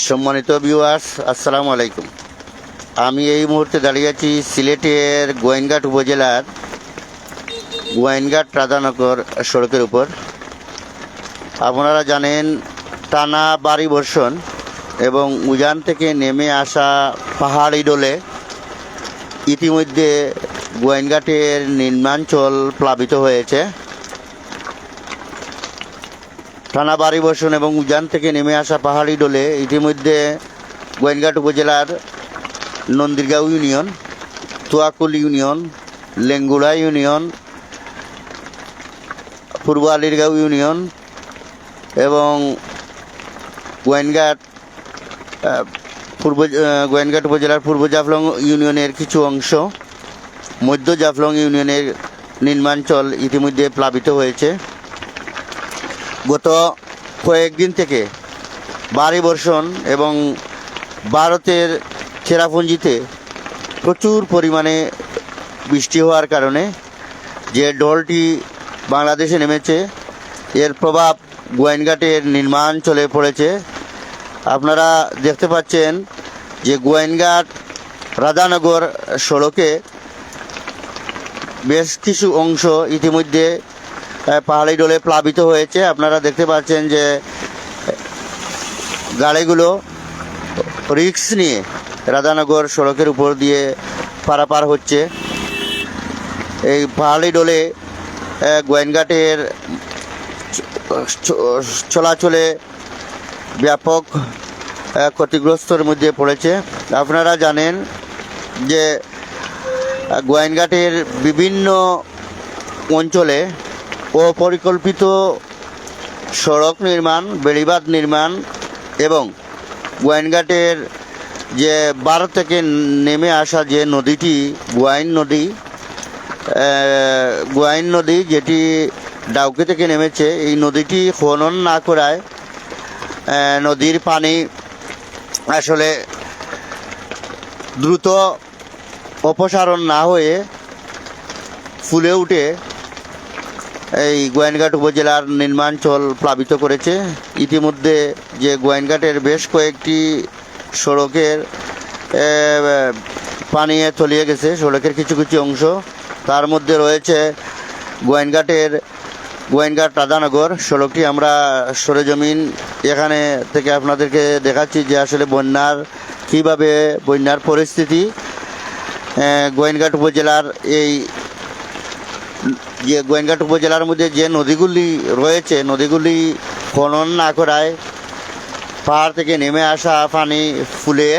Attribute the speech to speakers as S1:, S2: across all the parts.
S1: সম্মানিত ভিউয়ার্স, আসসালামু আলাইকুম। আমি এই মুহূর্তে দাঁড়িয়ে আছি সিলেটের গোয়েনঘাট উপজেলার গোয়েনঘাট রাধানগর সড়কের উপর। আপনারা জানেন, টানা ভারী বর্ষণ এবং উজান থেকে নেমে আসা পাহাড়ি ডোলে ইতিমধ্যে গোয়েনঘাটের নিম্নাঞ্চল প্লাবিত হয়েছে। টানা ভারী বর্ষণ এবং উজান থেকে নেমে আসা পাহাড়ি ডোলে ইতিমধ্যে গোয়েনঘাট উপজেলার Nandirgaon union, Toyakul union, Lengura union, পূর্ব আলীরগাঁও ইউনিয়ন এবং গোয়েনঘাট উপজেলার পূর্ব জাফলং ইউনিয়নের কিছু অংশ, মধ্য জাফলং ইউনিয়নের নিম্নাঞ্চল ইতিমধ্যে প্লাবিত হয়েছে। গত কয়েকদিন থেকে ভারী বর্ষণ এবং ভারতের চেরাপুঞ্জিতে প্রচুর পরিমাণে বৃষ্টি হওয়ার কারণে যে ঢলটি বাংলাদেশে নেমেছে, এর প্রভাব গোয়েনঘাটের নিম্নাঞ্চলে পড়েছে। আপনারা দেখতে পাচ্ছেন যে গোয়েনঘাট রাধানগর সড়কে বেশ কিছু অংশ ইতিমধ্যে পাহাড়ি ডোলে প্লাবিত হয়েছে। আপনারা দেখতে পাচ্ছেন যে গাড়িগুলো রিস্ক নিয়ে রাধানগর সড়কের উপর দিয়ে পারাপার হচ্ছে। এই পাহাড়ি ডোলে গোয়েনঘাটের চলাচলে ব্যাপক ক্ষতিগ্রস্তর মধ্যে পড়েছে। আপনারা জানেন যে গোয়েনঘাটের বিভিন্ন অঞ্চলে অপরিকল্পিত সড়ক নির্মাণ, বেড়িবাঁধ নির্মাণ এবং গোয়েনঘাটের যে ভারত থেকে নেমে আসা যে নদীটি গোয়াইন নদী যেটি ডাউকি থেকে নেমেছে, এই নদীটি খনন না করায় নদীর পানি আসলে দ্রুত অপসারণ না হয়ে ফুলে উঠে এই গোয়েনঘাট উপজেলার নিম্নাঞ্চল প্লাবিত করেছে। ইতিমধ্যে যে গোয়েনঘাটের বেশ কয়েকটি সড়কের পানি তলিয়ে গেছে, সড়কের কিছু কিছু অংশ, তার মধ্যে রয়েছে গোয়েনঘাট রাধানগর সড়কটি। আমরা সরেজমিন এখানে থেকে আপনাদেরকে দেখাচ্ছি যে আসলে বন্যার পরিস্থিতি গোয়েনঘাট উপজেলার গোয়েনঘাট উপজেলার মধ্যে যে নদীগুলি রয়েছে, নদীগুলি খনন না করায় পাহাড় থেকে নেমে আসা পানি ফুলে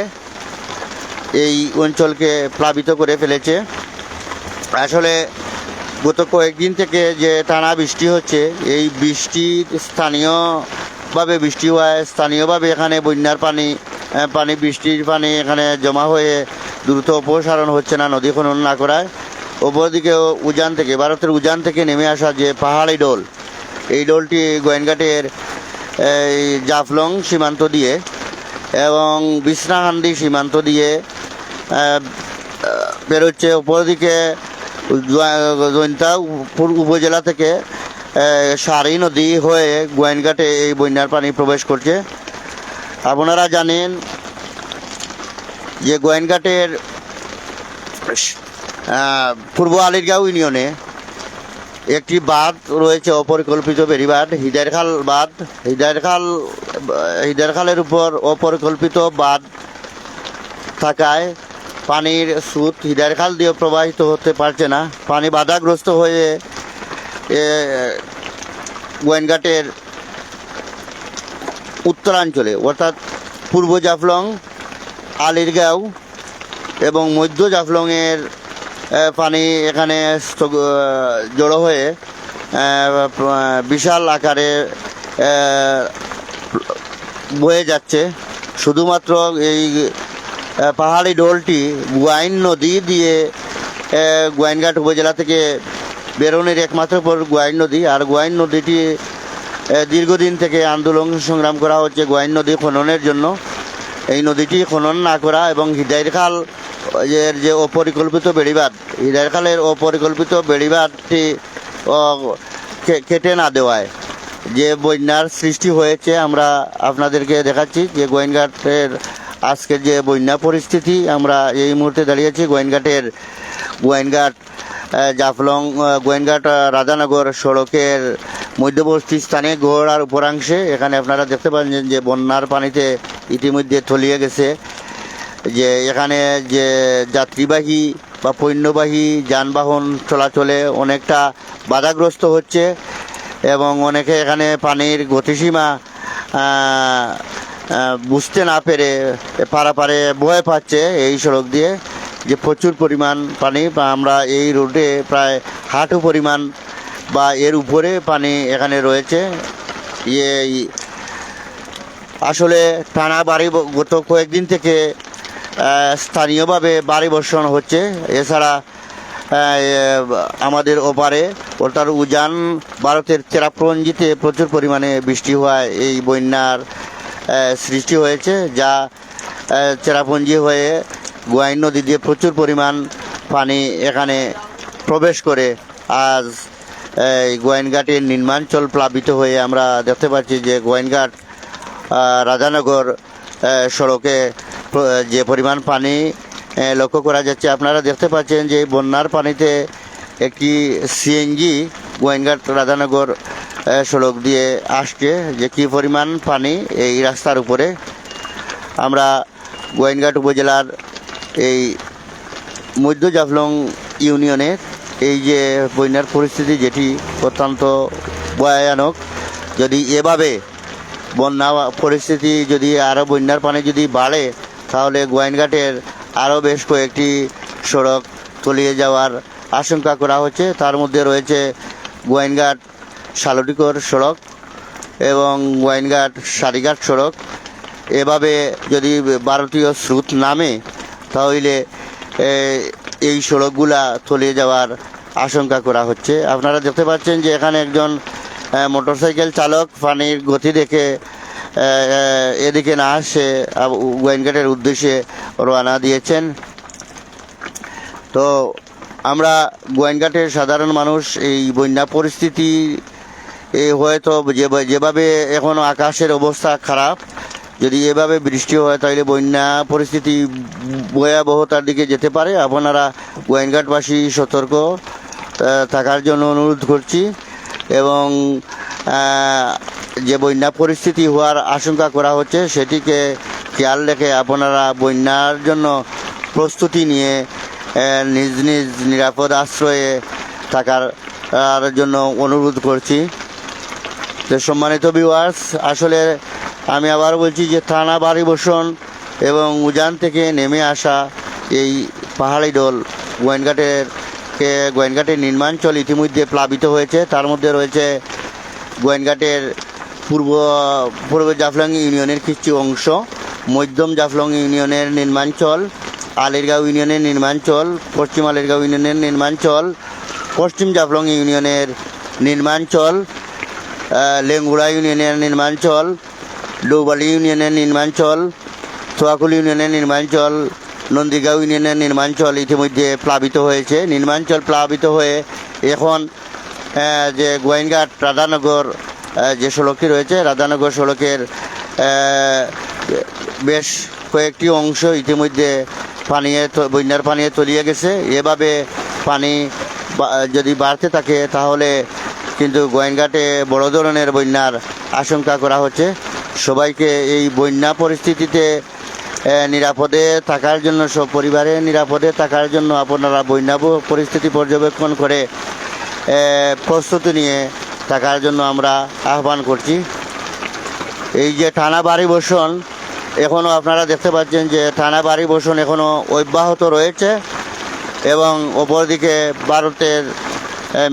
S1: এই অঞ্চলকে প্লাবিত করে ফেলেছে। আসলে গত কয়েকদিন থেকে যে টানা বৃষ্টি হচ্ছে, এই স্থানীয়ভাবে এখানে বন্যার বৃষ্টির পানি এখানে জমা হয়ে দ্রুত অপসারণ হচ্ছে না নদী খনন না করায়। অপরদিকেও ভারতের উজান থেকে নেমে আসা যে পাহাড়ি ডোল, এই ডোলটি গোয়েনঘাটের এই জাফলং সীমান্ত দিয়ে এবং বিছনাকান্দি সীমান্ত দিয়ে বেরোচ্ছে। অপরদিকে জৈন্তা উপজেলা থেকে সারি নদী হয়ে গোয়েনঘাটে এই বন্যার পানি প্রবেশ করছে। আপনারা জানেন যে গোয়েনঘাটের পূর্ব আলীরগাঁও ইউনিয়নে একটি বাঁধ রয়েছে, অপরিকল্পিত বেড়িবাঁধ, হিদারখাল বাঁধ। হিদারখালের উপর অপরিকল্পিত বাঁধ থাকায় পানির স্রোত হিদারখাল দিয়ে প্রবাহিত হতে পারছে না। পানি বাধাগ্রস্ত হয়ে গোয়েনঘাটের উত্তরাঞ্চলে অর্থাৎ পূর্ব জাফলং, আলীরগাঁও এবং মধ্য জাফলংয়ের পানি এখানে জড়ো হয়ে বিশাল আকারে বয়ে যাচ্ছে। শুধুমাত্র এই পাহাড়ি ডোলটি গোয়াইন নদী দিয়ে গোয়েনঘাট উপজেলা থেকে বেরোনোর একমাত্র পর গোয়াইন নদী। আর গোয়াইন নদীটি দীর্ঘদিন থেকে আন্দোলন সংগ্রাম করা হচ্ছে গোয়াইন নদী খননের জন্য। এই নদীটি খনন না করা এবং হিদারখাল যে অপরিকল্পিত বেড়িবাঁধ, হিদারখালের অপরিকল্পিত বেড়িবাঁধটি কেটে না দেওয়ায় যে বন্যার সৃষ্টি হয়েছে আমরা আপনাদেরকে দেখাচ্ছি যে গোয়েনঘাটের আজকের যে বন্যা পরিস্থিতি। আমরা এই মুহূর্তে দাঁড়িয়েছি গোয়েনঘাট জাফলং গোয়েনঘাট রাধানগর সড়কের মধ্যবর্তী স্থানে গড় আর উপরাংশে। এখানে আপনারা দেখতে পাচ্ছেন যে বন্যার পানিতে ইতিমধ্যে তলিয়ে গেছে, যে এখানে যে যাত্রীবাহী বা পণ্যবাহী যানবাহন চলাচলে অনেকটা বাধাগ্রস্ত হচ্ছে এবং অনেকে এখানে পানির গতিসীমা বুঝতে না পেরে পারাপারে ভয় পাচ্ছে এই সড়ক দিয়ে, যে প্রচুর পরিমাণ পানি। বা আমরা এই রোডে প্রায় হাঁটু পরিমাণ বা এর উপরে পানি এখানে রয়েছে। আসলে টানা গত কয়েকদিন থেকে স্থানীয়ভাবে ভারী বর্ষণ হচ্ছে। এছাড়া আমাদের ওপারে অর্থাৎ উজান ভারতের চেরাপুঞ্জিতে প্রচুর পরিমাণে বৃষ্টি হওয়ায় এই বন্যার সৃষ্টি হয়েছে, যা চেরাপুঞ্জি হয়ে গোয়াইন নদী দিয়ে প্রচুর পরিমাণ পানি এখানে প্রবেশ করে আজ এই গোয়াইনঘাটের নিম্নাঞ্চল প্লাবিত হয়ে আমরা দেখতে পাচ্ছি যে গোয়াইনঘাট রাধানগর সড়কে যে পরিমাণ পানি লক্ষ্য করা যাচ্ছে। আপনারা দেখতে পাচ্ছেন যে এই বন্যার পানিতে একটি সিএনজি গোয়াইনঘাট রাধানগর সড়ক দিয়ে আসছে, যে কী পরিমাণ পানি এই রাস্তার উপরে। আমরা গোয়াইনঘাট উপজেলার এই মধ্য জাফলং ইউনিয়নের এই যে বন্যার পরিস্থিতি, যেটি অত্যন্ত ভয়ানক। যদি এভাবে বন্যা পরিস্থিতি যদি আরও বন্যার পানি যদি বাড়ে, তাহলে গোয়াইনঘাটের আরও বেশ কয়েকটি সড়ক তলিয়ে যাওয়ার আশঙ্কা করা হচ্ছে। তার মধ্যে রয়েছে গোয়াইনঘাট শালটিকর সড়ক এবং গোয়াইনঘাট সারিঘাট সড়ক। এভাবে যদি ভারতীয় স্রোত নামে, তাহলে এই সড়কগুলা তলিয়ে যাওয়ার আশঙ্কা করা হচ্ছে। আপনারা দেখতে পাচ্ছেন যে এখানে একজন মোটরসাইকেল চালক পানির গতি দেখে এদিকে না আসে গোয়াইনঘাটের উদ্দেশ্যে রওনা দিয়েছেন। তো আমরা গোয়াইনঘাটের সাধারণ মানুষ এই বন্যা পরিস্থিতি হয়তো যেভাবে এখন আকাশের অবস্থা খারাপ, যদি এভাবে বৃষ্টি হয় তাহলে বন্যা পরিস্থিতি ভয়াবহতার দিকে যেতে পারে। আপনারা গোয়াইনঘাটবাসী সতর্ক থাকার জন্য অনুরোধ করছি এবং যে বন্যা পরিস্থিতি হওয়ার আশঙ্কা করা হচ্ছে সেটিকে খেয়াল রেখে আপনারা বন্যার জন্য প্রস্তুতি নিয়ে নিজ নিজ নিরাপদ আশ্রয়ে থাকার জন্য অনুরোধ করছি। তো সম্মানিত ভিউয়ার্স, আসলে আমি আবার বলছি যে টানা ভারী বর্ষণ এবং উজান থেকে নেমে আসা এই পাহাড়ি ঢল গোয়াইনঘাটের নিম্নাঞ্চল ইতিমধ্যে প্লাবিত হয়েছে। তার মধ্যে রয়েছে গোয়াইনঘাটের পূর্ব জাফলং ইউনিয়নের কিছু অংশ, মধ্যম জাফলং ইউনিয়নের নিম্নাঞ্চল, আলিরগাঁও ইউনিয়নের নিম্নাঞ্চল, পশ্চিম আলিরগাঁও ইউনিয়নের নিম্নাঞ্চল, পশ্চিম জাফলং ইউনিয়নের নিম্নাঞ্চল, লেঙ্গুড়া ইউনিয়নের নিম্নাঞ্চল, ডৌবালি ইউনিয়নের নিম্নাঞ্চল, সোয়াকুল ইউনিয়নের নিম্নাঞ্চল, নন্দীগাঁও ইউনিয়নের নিম্নাঞ্চল ইতিমধ্যে প্লাবিত হয়েছে। নিম্নাঞ্চল প্লাবিত হয়ে এখন যে গোয়াইনঘাট রাধানগর যে সড়কটি রয়েছে, রাধানগর সড়কের বেশ কয়েকটি অংশ ইতিমধ্যে বন্যার পানিয়ে তলিয়ে গেছে। এভাবে পানি যদি বাড়তে থাকে তাহলে কিন্তু গোয়াইনঘাটে বড় ধরনের বন্যার আশঙ্কা করা হচ্ছে। সবাইকে এই বন্যা পরিস্থিতিতে নিরাপদে থাকার জন্য, সব পরিবারের নিরাপদে থাকার জন্য আপনারা বন্যা পরিস্থিতি পর্যবেক্ষণ করে প্রস্তুতি নিয়ে থাকার জন্য আমরা আহ্বান করছি। এই যে টানা ভারী বর্ষণ, এখনও আপনারা দেখতে পাচ্ছেন যে টানা ভারী বর্ষণ এখনও অব্যাহত রয়েছে এবং অপরদিকে ভারতের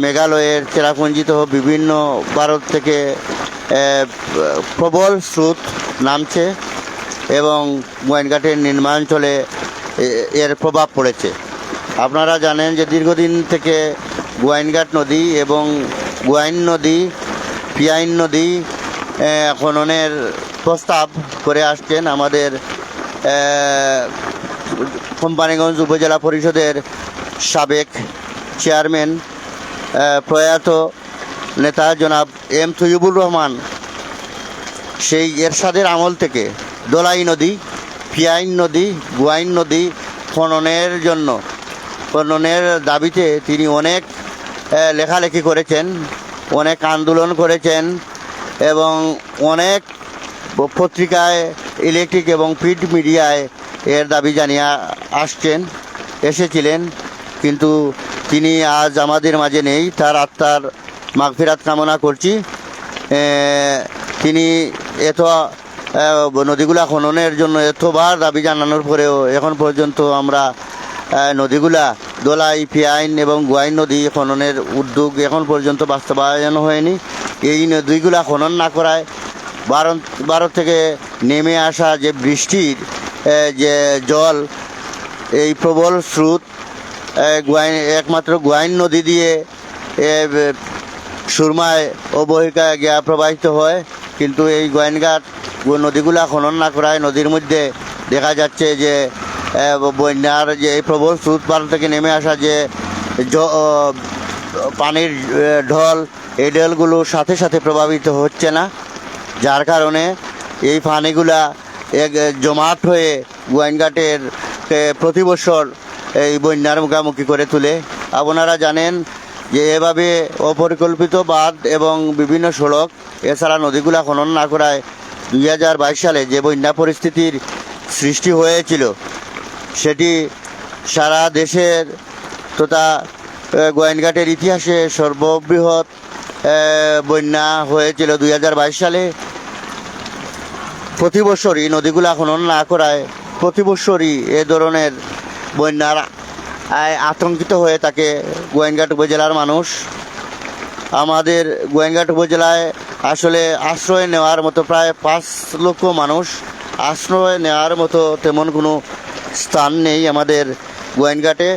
S1: মেঘালয়ের চেরাপুঞ্জিত বিভিন্ন ভারত থেকে প্রবল স্রোত নামছে এবং গোয়াইনঘাটের নিম্নাঞ্চলে এর প্রভাব পড়েছে। আপনারা জানেন যে দীর্ঘদিন থেকে গোয়াইনঘাট নদী এবং গোয়াইন নদী, পিয়াইন নদী খননের প্রস্তাব করে আসছেন আমাদের কোম্পানিগঞ্জ উপজেলা পরিষদের সাবেক চেয়ারম্যান প্রয়াত নেতা জনাব এম তৈয়বুর রহমান সেই এরশাদের আমল থেকে দোলাই নদী, পিয়াইন নদী, গুয়াইন নদী খননের দাবিতে তিনি অনেক লেখালেখি করেছেন, অনেক আন্দোলন করেছেন এবং অনেক পত্রিকায়, ইলেকট্রিক এবং প্রিন্ট মিডিয়ায় এর দাবি জানিয়ে এসেছিলেন। কিন্তু তিনি আজ আমাদের মাঝে নেই, তার আত্মার মাগফিরাত কামনা করছি। তিনি নদীগুলা খননের জন্য এতবার দাবি জানানোর পরেও এখন পর্যন্ত আমরা নদীগুলা দোলাই, পিয়াইন এবং গুয়াইন নদী খননের উদ্যোগ এখন পর্যন্ত বাস্তবায়ন হয়নি। এই নদীগুলা খনন না করায় ভারত থেকে নেমে আসা যে বৃষ্টির যে জল, এই প্রবল স্রোত একমাত্র গুয়াইন নদী দিয়ে সুরমায় অবহিকা গিয়া প্রবাহিত হয়। কিন্তু এই গোয়াইনঘাট নদীগুলা খনন না করায় নদীর মধ্যে দেখা যাচ্ছে যে বন্যার যে প্রবল স্রোত, ভারত থেকে নেমে আসা যে পানির ঢল, এই ঢলগুলো সাথে সাথে প্রভাবিত হচ্ছে না, যার কারণে এই পানিগুলা জমাট হয়ে গোয়াইনঘাটের প্রতি বছর এই বন্যার মুখোমুখি করে তোলে। আপনারা জানেন যে এভাবে অপরিকল্পিত বাঁধ এবং বিভিন্ন সড়ক এছাড়া নদীগুলা খনন না করায় 2022 সালে যে বন্যা পরিস্থিতির সৃষ্টি হয়েছিল সেটি সারা দেশের তথা গোয়াইনঘাটের ইতিহাসে সর্ববৃহৎ বন্যা হয়েছিল 2022 সালে। প্রতি বছরই নদীগুলা খনন না করায় প্রতি বছরই এ ধরনের বন্যার আতঙ্কিত হয়ে থাকে গোয়াইনঘাট উপজেলার মানুষ। আমাদের গোয়াইনঘাট উপজেলায় আসলে আশ্রয় নেওয়ার মতো প্রায় 5 লক্ষ মানুষ, আশ্রয় নেওয়ার মতো তেমন কোনো স্থান নেই আমাদের গোয়াইনঘাটে।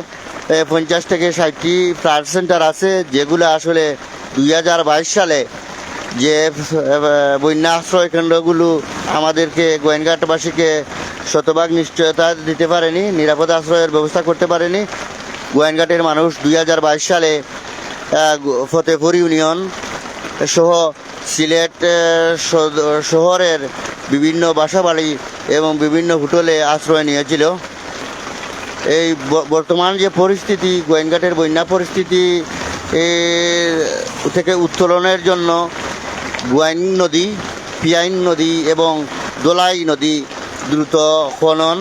S1: 50 থেকে 60টি ফ্লাড সেন্টার আছে, যেগুলো আসলে 2022 সালে যে বন্যা আশ্রয় কেন্দ্রগুলো আমাদেরকে গোয়াইনঘাটবাসীকে শতভাগ নিশ্চয়তা দিতে পারেনি, নিরাপদ আশ্রয়ের ব্যবস্থা করতে পারেনি। গোয়াইনঘাটের মানুষ 2022 সালে ফতেপুর ইউনিয়ন সহ সিলেট শহরের বিভিন্ন বাসাবাড়ি এবং বিভিন্ন হোটেলে আশ্রয় নিয়েছিল। এই বর্তমান যে পরিস্থিতি, গোয়াইনঘাটের বন্যা পরিস্থিতি থেকে উত্তোলনের জন্য গুয়াইন নদী, পিয়াইন নদী এবং দোলাই নদী দ্রুত খনন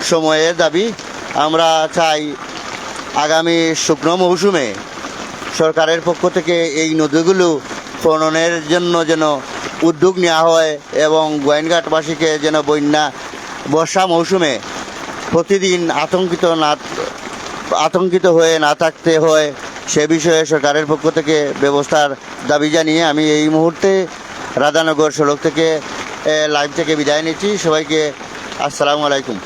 S1: সময়ের দাবি। আমরা চাই আগামী শুকনো মৌসুমে সরকারের পক্ষ থেকে এই নদীগুলো খননের জন্য যেন উদ্যোগ নেওয়া হয় এবং গোয়াইনঘাটবাসীকে যেন বর্ষা মৌসুমে প্রতিদিন আতঙ্কিত হয়ে না থাকতে হয়, সে বিষয়ে সরকারের পক্ষ থেকে ব্যবস্থার দাবি জানিয়ে আমি এই মুহূর্তে রাধানগর সড়ক থেকে লাইভ থেকে বিদায় নিচ্ছি। সবাইকে আসসালামু আলাইকুম।